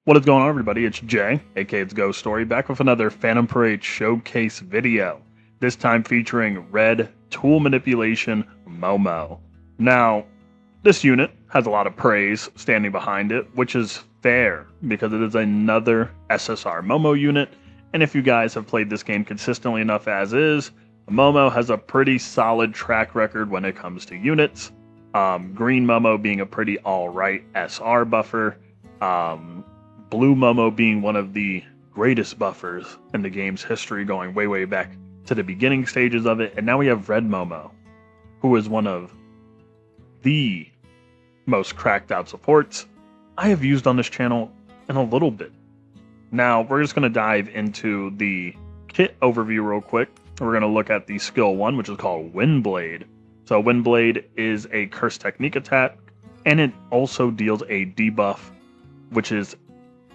What is going on, everybody? It's Jay, aka it's Ghost Story, back with another Phantom Parade showcase video. This time featuring Red Tool Manipulation MOMO. Now, this unit has a lot of praise standing behind it, which is fair because it is another SSR MOMO unit. And if you guys have played this game consistently enough as is, MOMO has a pretty solid track record when it comes to units. Green MOMO being a pretty alright SR buffer. Blue MOMO being one of the greatest buffers in the game's history, going way back to the beginning stages of it. And now we have Red MOMO, who is one of the most cracked out supports I have used on this channel in a little bit. Now, we're just going to dive into the kit overview real quick. We're going to look at the skill 1, which is called Windblade. So Windblade is a curse technique attack, and it also deals a debuff, which is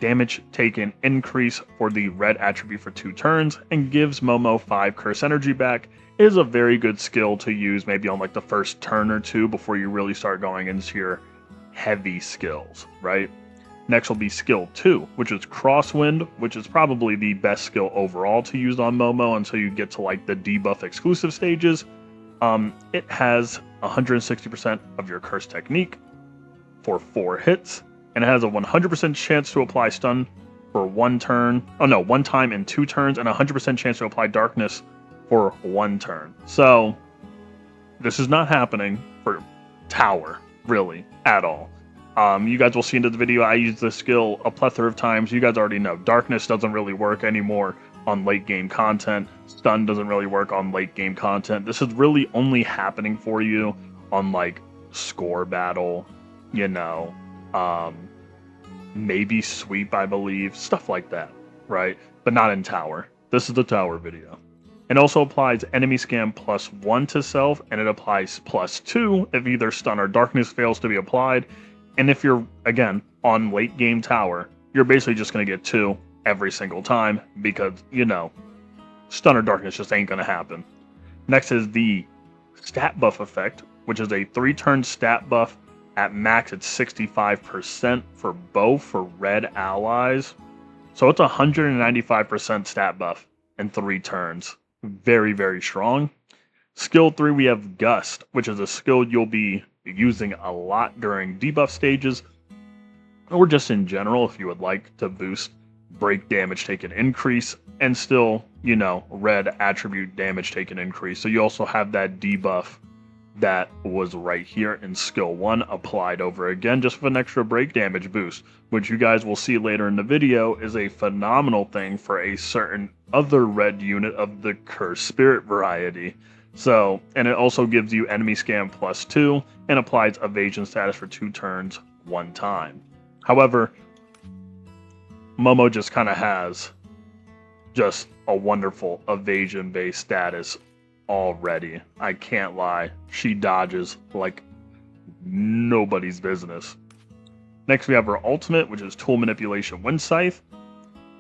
damage taken increase for the red attribute for 2 turns, and gives Momo 5 curse energy back. It is a very good skill to use maybe on like the first turn or two before you really start going into your heavy skills, right? Next will be skill 2, which is Crosswind, which is probably the best skill overall to use on Momo until you get to like the debuff exclusive stages. It has 160% of your curse technique for 4 hits, and it has a 100% chance to apply stun for 1 time in 2 turns, and a 100% chance to apply darkness for 1 turn. So this is not happening for Tower, really, at all. You guys will see in the video, I use this skill a plethora of times. You guys already know darkness doesn't really work anymore on late game content. Stun doesn't really work on late game content. This is really only happening for you on like score battle, you know, maybe sweep, I believe, stuff like that, right? But not in Tower. This is the Tower video. It also applies enemy scan +1 to self, and it applies +2 if either stun or darkness fails to be applied. And if you're, again, on late game Tower, you're basically just going to get 2 every single time because, you know, stun or darkness just ain't going to happen. Next is the stat buff effect, which is a 3-turn stat buff. At max, it's 65% for both for red allies. So it's 195% stat buff in 3 turns. Very strong. Skill 3, we have Gust, which is a skill you'll be using a lot during debuff stages, or just in general if you would like to boost break damage taken increase, and still, you know, red attribute damage taken increase. So you also have that debuff that was right here in skill 1 applied over again just with an extra break damage boost, which you guys will see later in the video is a phenomenal thing for a certain other red unit of the Curse Spirit variety. So, and it also gives you enemy scan +2 and applies evasion status for 2 turns 1 time. However, Momo just kind of has just a wonderful evasion based status already. I can't lie. She dodges like nobody's business. Next, we have her ultimate, which is Tool Manipulation Wind Scythe.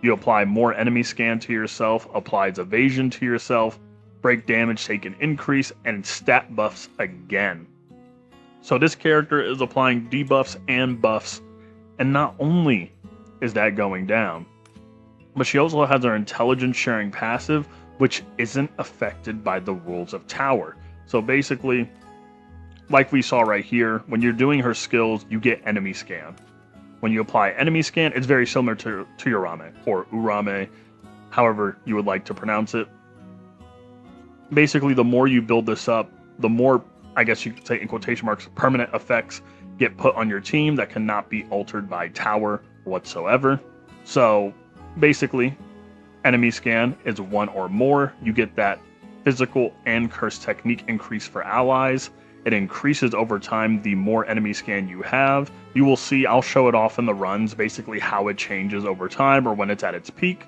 You apply more enemy scan to yourself, applies evasion to yourself, break damage taken increase, and stat buffs again. So this character is applying debuffs and buffs, and not only is that going down, but she also has her intelligence sharing passive, which isn't affected by the rules of Tower. So basically, like we saw right here, when you're doing her skills, you get enemy scan. When you apply enemy scan, it's very similar to Urame, or Urame, however you would like to pronounce it. Basically, the more you build this up, the more, I guess you could say in quotation marks, permanent effects get put on your team that cannot be altered by Tower whatsoever. So basically, enemy scan is 1 or more. You get that physical and curse technique increase for allies. It increases over time the more enemy scan you have. You will see, I'll show it off in the runs, basically how it changes over time or when it's at its peak.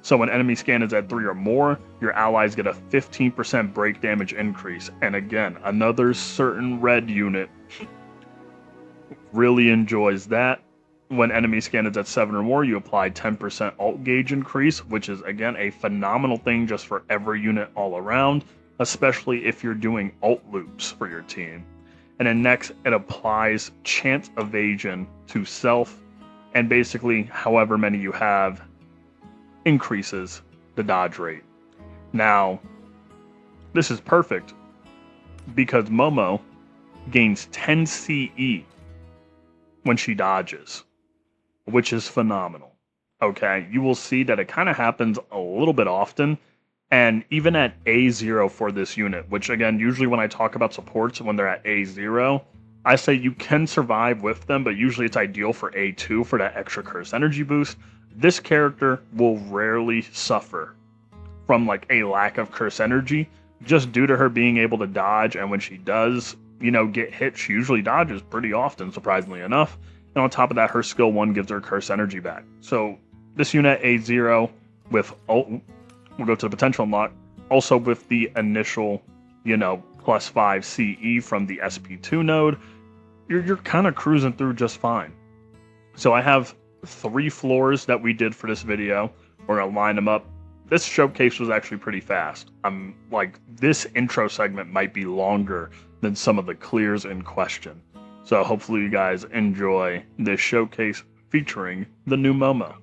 So when enemy scan is at 3 or more, your allies get a 15% break damage increase. And again, another certain red unit really enjoys that. When enemy scan is at 7 or more, you apply 10% alt gauge increase, which is again a phenomenal thing just for every unit all around, especially if you're doing alt loops for your team. And then next, it applies chance evasion to self and basically however many you have increases the dodge rate. Now, this is perfect because Momo gains 10 CE when she dodges, which is phenomenal. Okay, you will see that it kind of happens a little bit often, and even at A0 for this unit, which again, usually when I talk about supports when they're at A0, I say you can survive with them, but usually it's ideal for A2 for that extra curse energy boost. This character will rarely suffer from like a lack of curse energy, just due to her being able to dodge, and when she does, get hit, she usually dodges pretty often, surprisingly enough. And on top of that, her skill 1 gives her curse energy back. So this unit A0 with, we'll go to the potential unlock, also with the initial, plus 5 CE from the SP2 node, you're kind of cruising through just fine. So I have 3 floors that we did for this video. We're going to line them up. This showcase was actually pretty fast. I'm like, this intro segment might be longer than some of the clears in question. So hopefully you guys enjoy this showcase featuring the new Momo.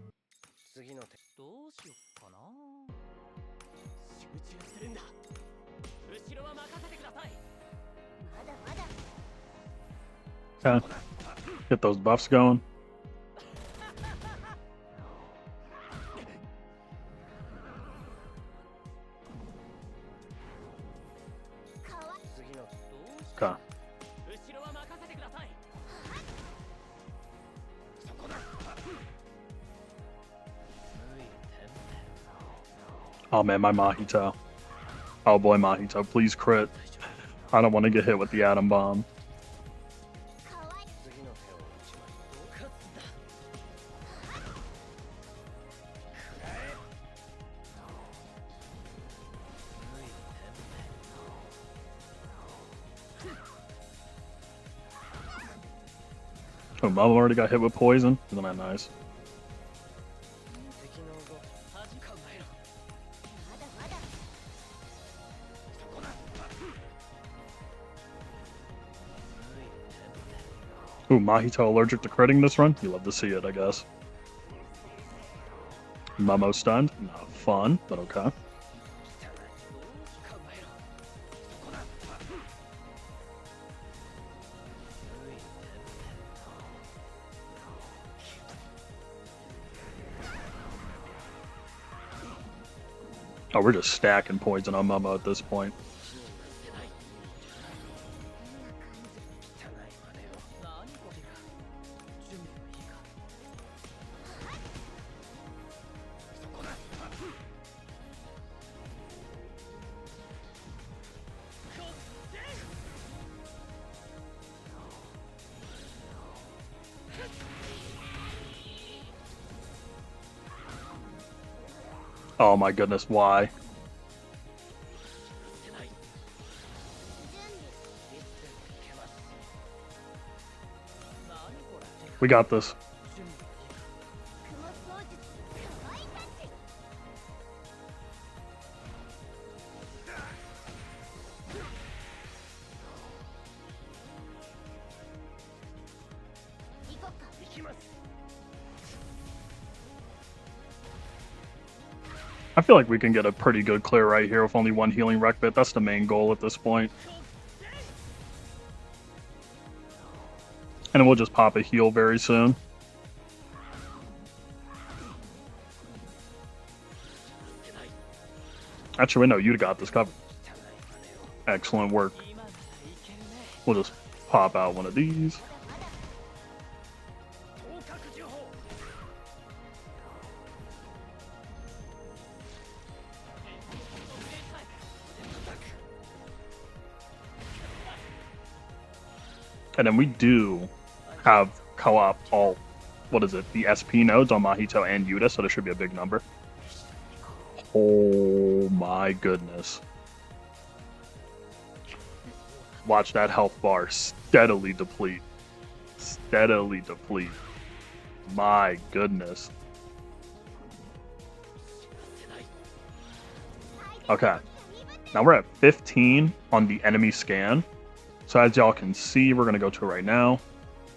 Okay. Get those buffs going. Okay. Oh man, my Mahito. Oh boy, Mahito, please crit. I don't want to get hit with the atom bomb. Oh, Momo already got hit with poison. Isn't that nice? Ooh, Mahito allergic to critting this run? You love to see it, I guess. Momo stunned. Not fun, but okay. Oh, we're just stacking poison on Momo at this point. Oh my goodness, why? We got this. I feel like we can get a pretty good clear right here with only 1 healing rec bit. That's the main goal at this point. And then we'll just pop a heal very soon. Actually, no, you got this covered. Excellent work. We'll just pop out one of these. And then we do have co-op all, the SP nodes on Mahito and Yuta, so there should be a big number. Oh my goodness. Watch that health bar steadily deplete. Steadily deplete. My goodness. Okay. Now we're at 15 on the enemy scan. So as y'all can see, we're going to go to it right now.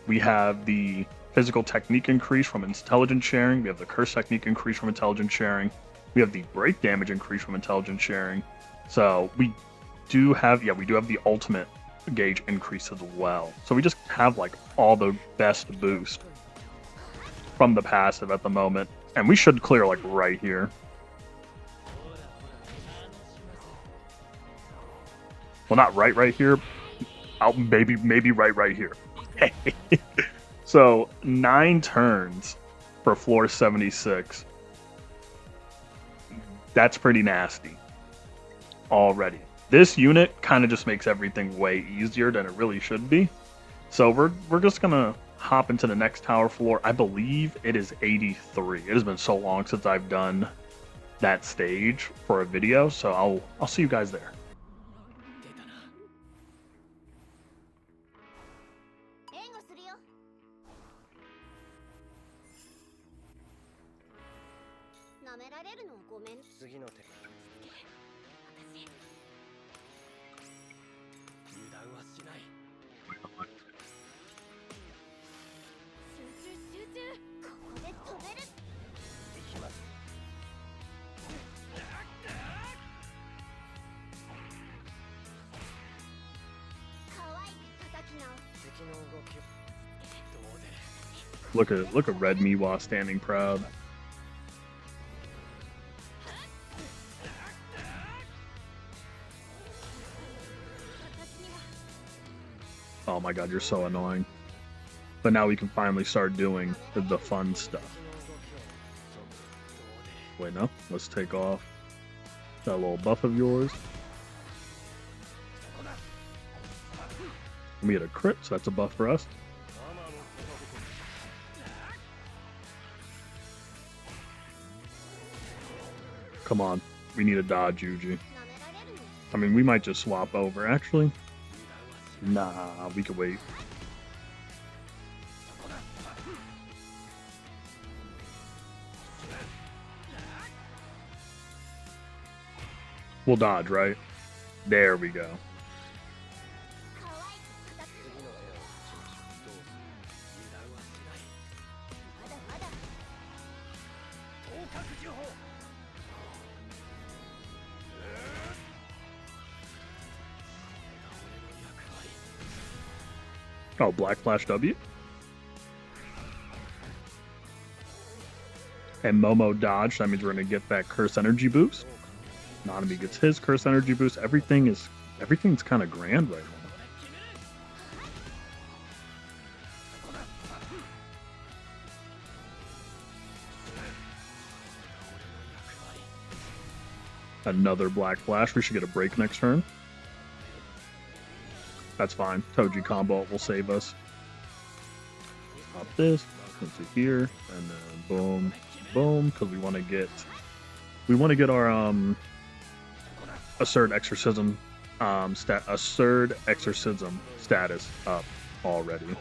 We have the physical technique increase from intelligence sharing. We have the curse technique increase from intelligence sharing. We have the break damage increase from intelligence sharing. So we do have, yeah, we do have the ultimate gauge increase as well. So we just have like all the best boost from the passive at the moment. And we should clear like right here. Well, not right here. Maybe right here. So 9 turns for floor 76. That's pretty nasty already. This unit kind of just makes everything way easier than it really should be. So we're just gonna hop into the next tower floor. I believe it is 83. It has been so long since I've done that stage for a video, so I'll see you guys there. Look at Red Miwa standing proud. Oh my god, you're so annoying. But now we can finally start doing the fun stuff. Wait, no. Let's take off that little buff of yours. We get a crit, so that's a buff for us. Come on. We need a dodge, Yuji. I mean, we might just swap over, actually. Nah, we could wait. We'll dodge, right? There we go. Oh, Black Flash W. And Momo dodge. That means we're going to get that Curse Energy boost. Nanami gets his Curse Energy boost. Everything's kind of grand right now. Another Black Flash. We should get a break next turn. That's fine. Toji combo will save us. Pop this, into here, and then boom, boom, because we want to get our Assured Exorcism status up already.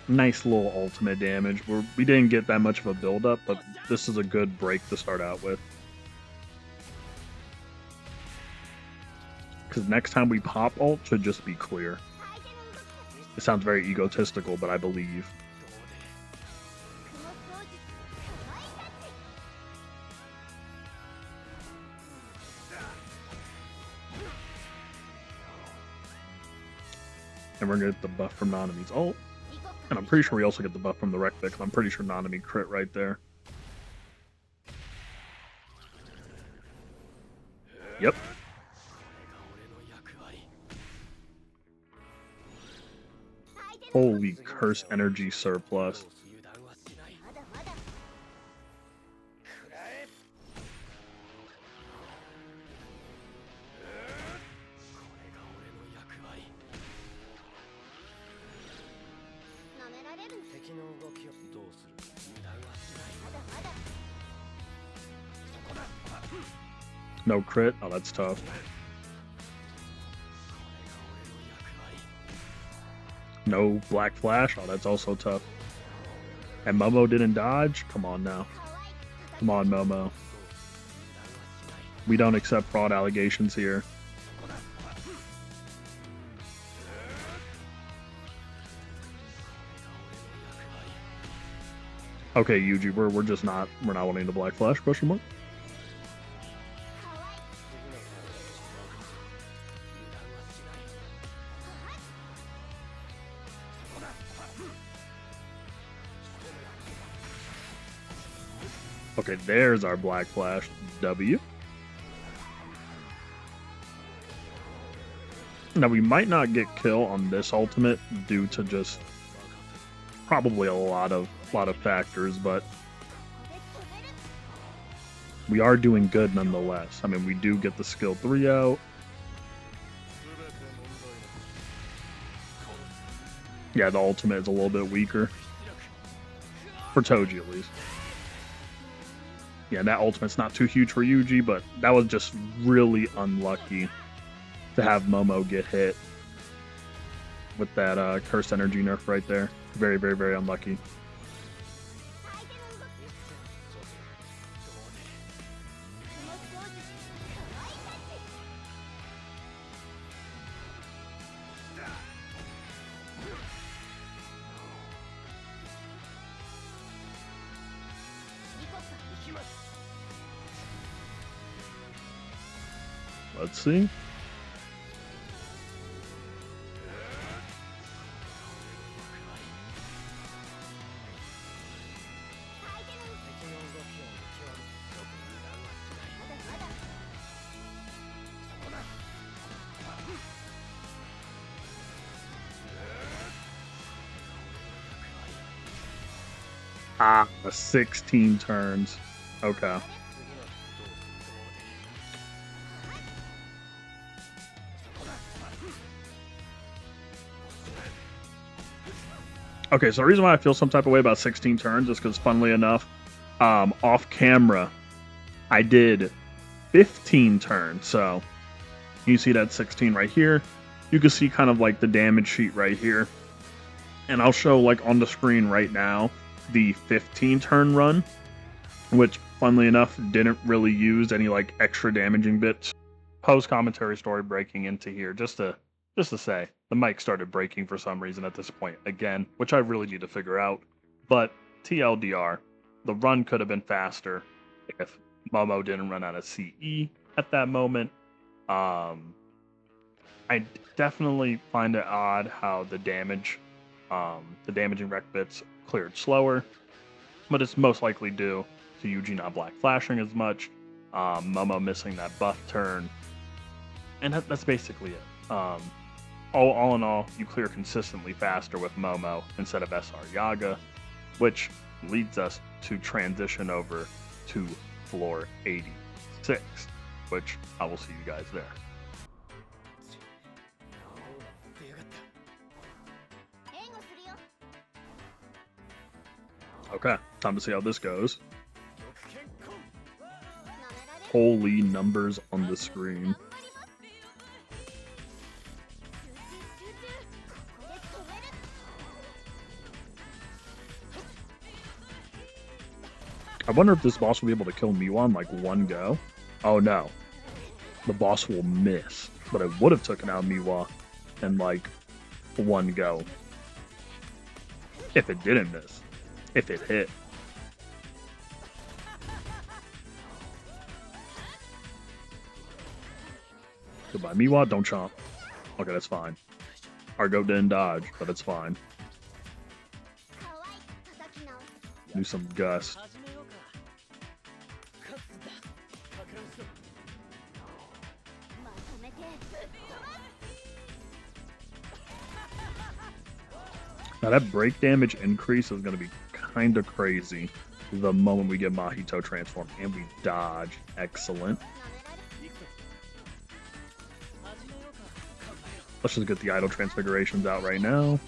Nice little ultimate damage. We didn't get that much of a build-up, but this is a good break to start out with. Because next time we pop ult should just be clear. It sounds very egotistical, but I believe. And we're going to get the buff from Nanami's ult. And I'm pretty sure we also get the buff from the Wreck Pick. I'm pretty sure Nanami crit right there. Yep. Holy Curse Energy surplus. No crit? Oh, that's tough. No Black Flash? Oh, that's also tough. And Momo didn't dodge? Come on now. Come on, Momo. We don't accept fraud allegations here. Okay, Yuji, we're just not wanting the Black Flash, question mark? Okay, there's our Black Flash W. Now we might not get kill on this ultimate due to just probably a lot of factors, but we are doing good nonetheless. I mean, we do get the skill 3 out. Yeah, the ultimate is a little bit weaker. For Toji, at least. Yeah, that ultimate's not too huge for Yuji, but that was just really unlucky to have Momo get hit with that cursed energy nerf right there. Very, very, very unlucky. Let's see. Ah, 16 turns. Okay. Okay, so the reason why I feel some type of way about 16 turns is because, funnily enough, off camera, I did 15 turns. So you see that 16 right here. You can see kind of like the damage sheet right here. And I'll show like on the screen right now the 15 turn run, which, funnily enough, didn't really use any like extra damaging bits. Post commentary story breaking into here just to say the mic started breaking for some reason at this point again, which I really need to figure out. But TLDR, the run could have been faster if Momo didn't run out of CE at that moment. I definitely find it odd how the damaging wreck bits cleared slower, but it's most likely due to Yuji not black flashing as much, Momo missing that buff turn, and that's basically it. All in all, you clear consistently faster with Momo instead of SR Yaga, which leads us to transition over to floor 86, which I will see you guys there. Okay, time to see how this goes. Holy numbers on the screen. I wonder if this boss will be able to kill Miwa in like one go. Oh no. The boss will miss. But I would have taken out Miwa in like one go. If it didn't miss. If it hit. Goodbye, Miwa. Don't chomp. Okay, that's fine. Argo didn't dodge, but it's fine. Do some gust. Now that break damage increase is going to be kind of crazy the moment we get Mahito transformed, and we dodge. Excellent. Let's just get the idle transfigurations out right now.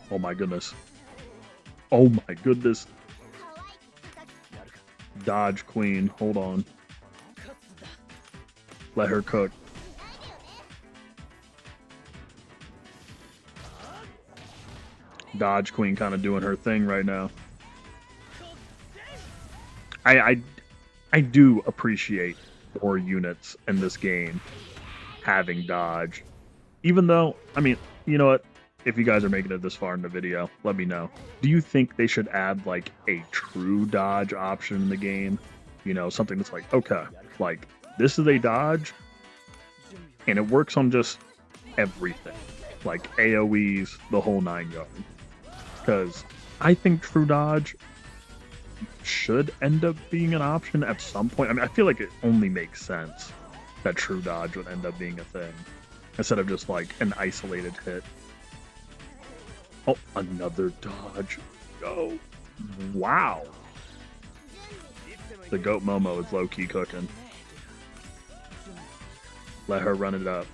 Oh my goodness. Oh my goodness. Dodge queen. Hold on. Let her cook. Dodge queen kind of doing her thing right now. I do appreciate more units in this game having dodge. Even though, I mean, you know what? If you guys are making it this far in the video, let me know. Do you think they should add like a true dodge option in the game? You know, something that's like, okay, like this is a dodge and it works on just everything. Like AoEs, the whole 9 yards. Because I think true dodge should end up being an option at some point. I mean, I feel like it only makes sense that true dodge would end up being a thing instead of just like an isolated hit. Oh, another dodge. Go. Wow. The goat Momo is low-key cooking. Let her run it up.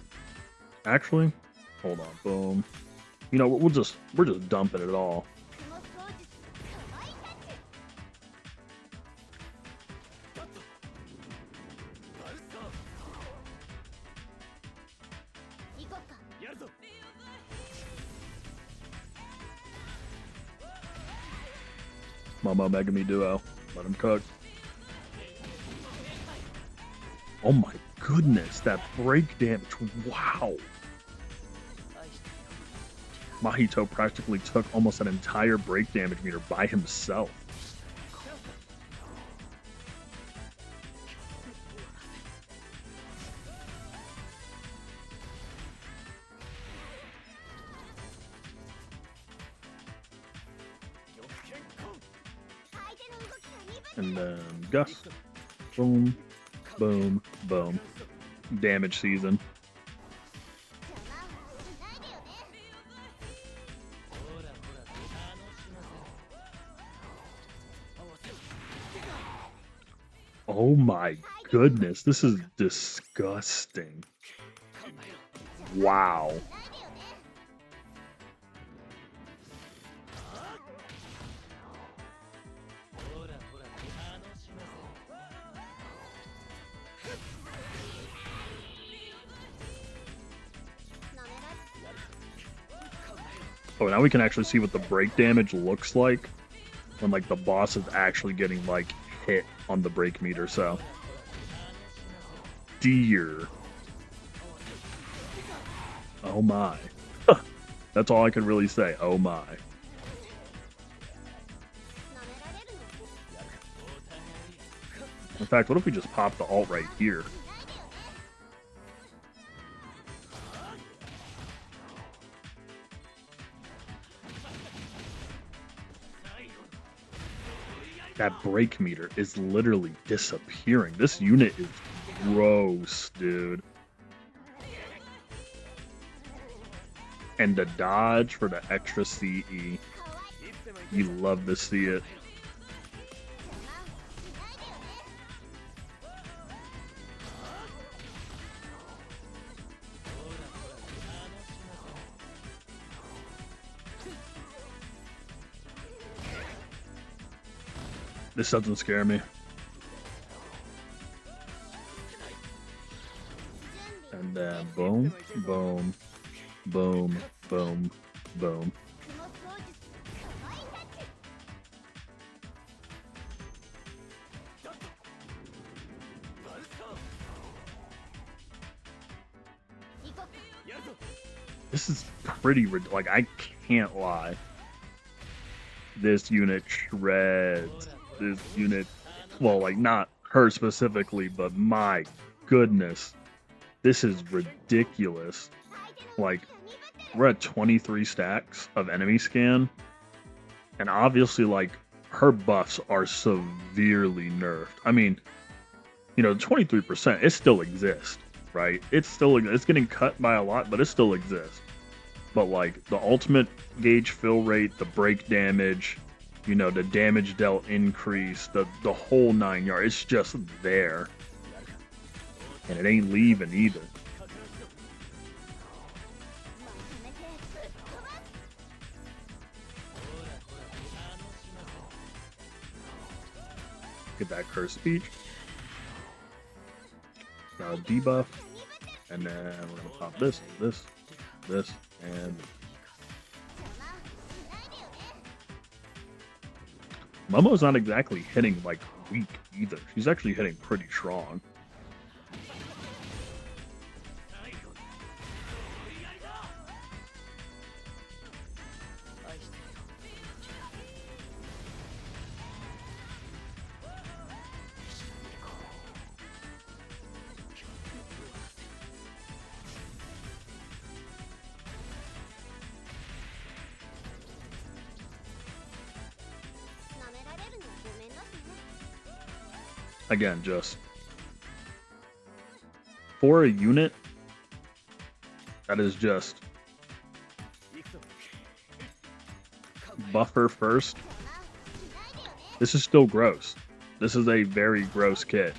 Actually, hold on. Boom. You know, we're just dumping it all. Momo Megami duo. Let him cook. Oh my goodness, that break damage. Wow. Mahito practically took almost an entire break damage meter by himself. And then Gus. Boom, boom, boom. Damage season. Oh my goodness, this is disgusting. Wow. Oh, now we can actually see what the break damage looks like when like the boss is actually getting like hit on the break meter. So dear, oh my. That's all I can really say. Oh my. In fact, what if we just pop the ult right here? That break meter is literally disappearing. This unit is gross, dude. And the dodge for the extra CE. You love to see it. This doesn't scare me. And then boom, boom, boom, boom, boom. This is pretty, like, I can't lie. This unit shreds. This unit, well, like, not her specifically, but my goodness. This is ridiculous. Like, we're at 23 stacks of enemy scan. And obviously, like, her buffs are severely nerfed. I mean, you know, 23%, it still exists, right? It's getting cut by a lot, but it still exists. But like the ultimate gauge fill rate, the break damage, you know, the damage dealt increase, the whole 9 yards, it's just there. And it ain't leaving either. Get that curse speech. Now debuff. And then we're gonna pop this, and Momo's not exactly hitting like weak either. She's actually hitting pretty strong. Again, just for a unit that is just buffer first, this is still gross. This is a very gross kit.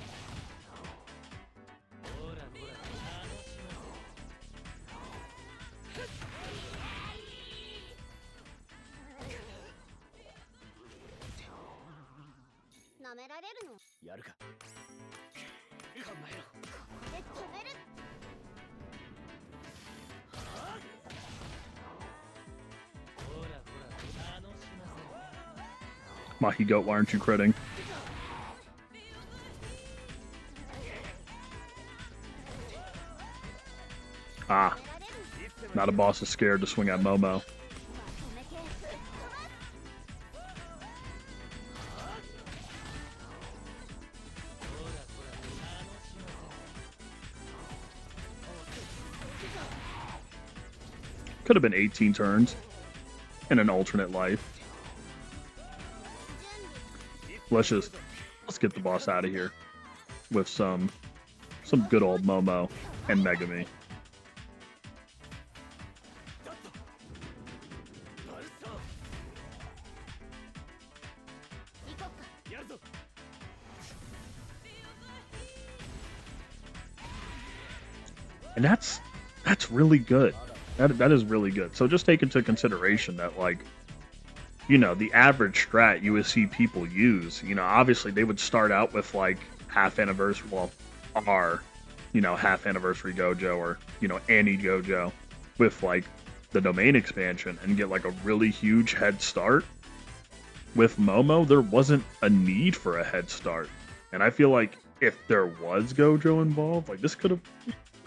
Mahi Goat, why aren't you critting? Ah. Not a boss is scared to swing at Momo. Could have been 18 turns in an alternate life. Let's get the boss out of here with some good old Momo and Megami. And that's really good. That is really good. So just take into consideration that, like, you know, the average strat you would see people use, you know, obviously they would start out with like half anniversary, well, half anniversary Gojo or, you know, Annie Gojo with like the domain expansion and get like a really huge head start. With Momo, there wasn't a need for a head start. And I feel like if there was Gojo involved, like this could have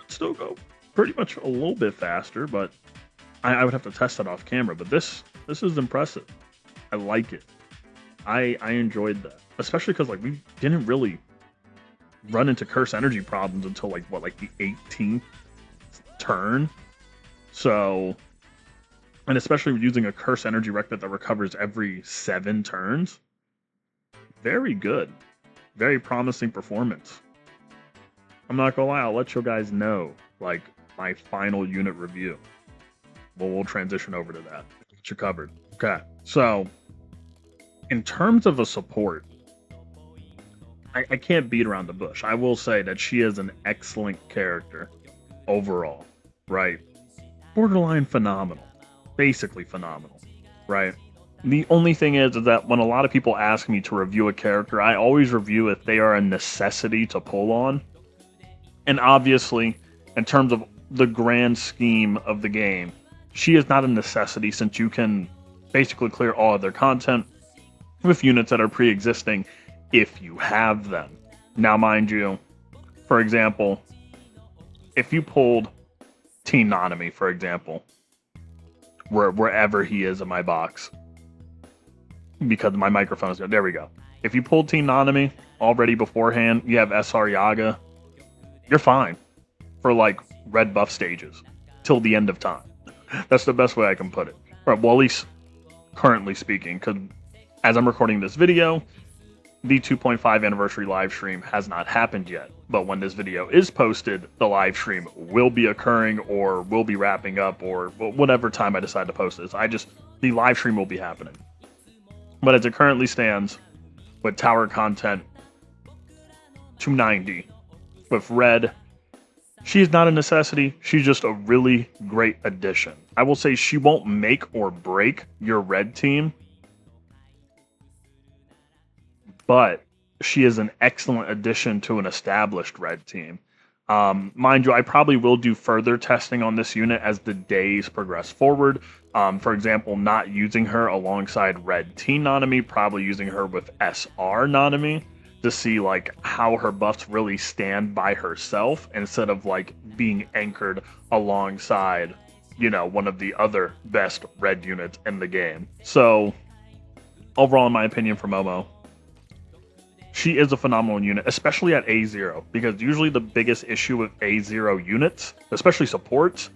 still go pretty much a little bit faster, but I would have to test that off camera. But this is impressive. I like it. I enjoyed that, especially because like we didn't really run into curse energy problems until like the 18th turn. So, and especially using a curse energy rec that recovers every 7 turns. Very good, very promising performance. I'm not gonna lie, I'll let you guys know like my final unit review. But we'll transition over to that. Get you covered. Okay, so in terms of a support, I can't beat around the bush. I will say that she is an excellent character overall, right? Borderline phenomenal. Basically phenomenal, right? The only thing is that when a lot of people ask me to review a character, I always review if they are a necessity to pull on. And obviously, in terms of the grand scheme of the game, she is not a necessity since you can basically clear all of their content with units that are pre-existing if you have them. Now, mind you, for example, if you pulled Teen Nanami, for example, wherever he is in my box, because my microphone is good, there we go. If you pulled Teen Nanami already beforehand, you have SR Yaga, you're fine for like red buff stages till the end of time. That's the best way I can put it. Right, well, at least currently speaking, because as I'm recording this video, the 2.5 anniversary live stream has not happened yet. But when this video is posted, the live stream will be occurring or will be wrapping up or whatever time I decide to post this. The live stream will be happening. But as it currently stands, with tower content 290, with red, she's not a necessity. She's just a really great addition. I will say she won't make or break your red team, but she is an excellent addition to an established red team. Mind you, I probably will do further testing on this unit as the days progress forward. For example, not using her alongside red Teen Nanami, probably using her with SR Nanami, to see like how her buffs really stand by herself instead of like being anchored alongside, you know, one of the other best red units in the game. So overall, in my opinion, for Momo, she is a phenomenal unit, especially at A0, because usually the biggest issue with A0 units, especially supports,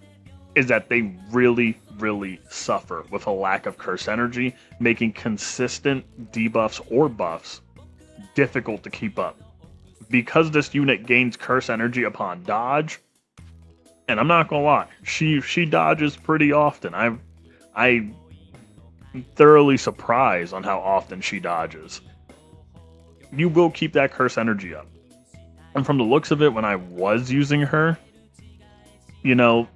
is that they really, really suffer with a lack of curse energy, making consistent debuffs or buffs difficult to keep up. Because this unit gains curse energy upon dodge, and I'm not gonna lie, she dodges pretty often. I'm thoroughly surprised on how often she dodges. You will keep that curse energy up. And from the looks of it, when I was using her, you know,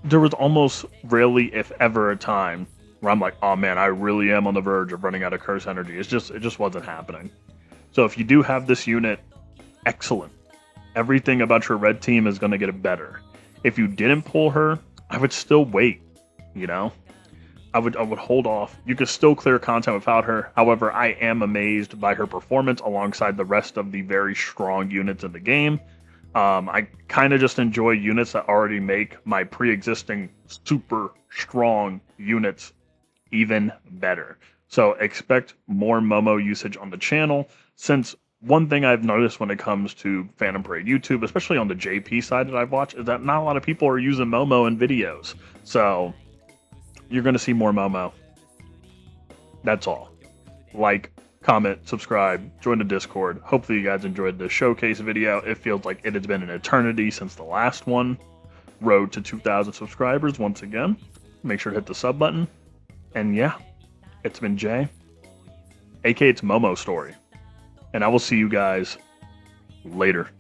there was almost rarely, if ever, a time where I'm like, oh man, I really am on the verge of running out of curse energy. It just wasn't happening. So if you do have this unit, excellent. Everything about your red team is going to get better. If you didn't pull her, I would still wait, you know? I would hold off. You could still clear content without her. However, I am amazed by her performance alongside the rest of the very strong units in the game. I kind of just enjoy units that already make my pre-existing super strong units even better. So expect more Momo usage on the channel, since one thing I've noticed when it comes to Phantom Parade YouTube, especially on the JP side that I've watched, is that not a lot of people are using Momo in videos. So you're going to see more Momo. That's all. Like, comment, subscribe, join the Discord. Hopefully you guys enjoyed this showcase video. It feels like it has been an eternity since the last one. Road to 2,000 subscribers once again. Make sure to hit the sub button. And yeah, it's been Jay, aka it's Momo Story. And I will see you guys later.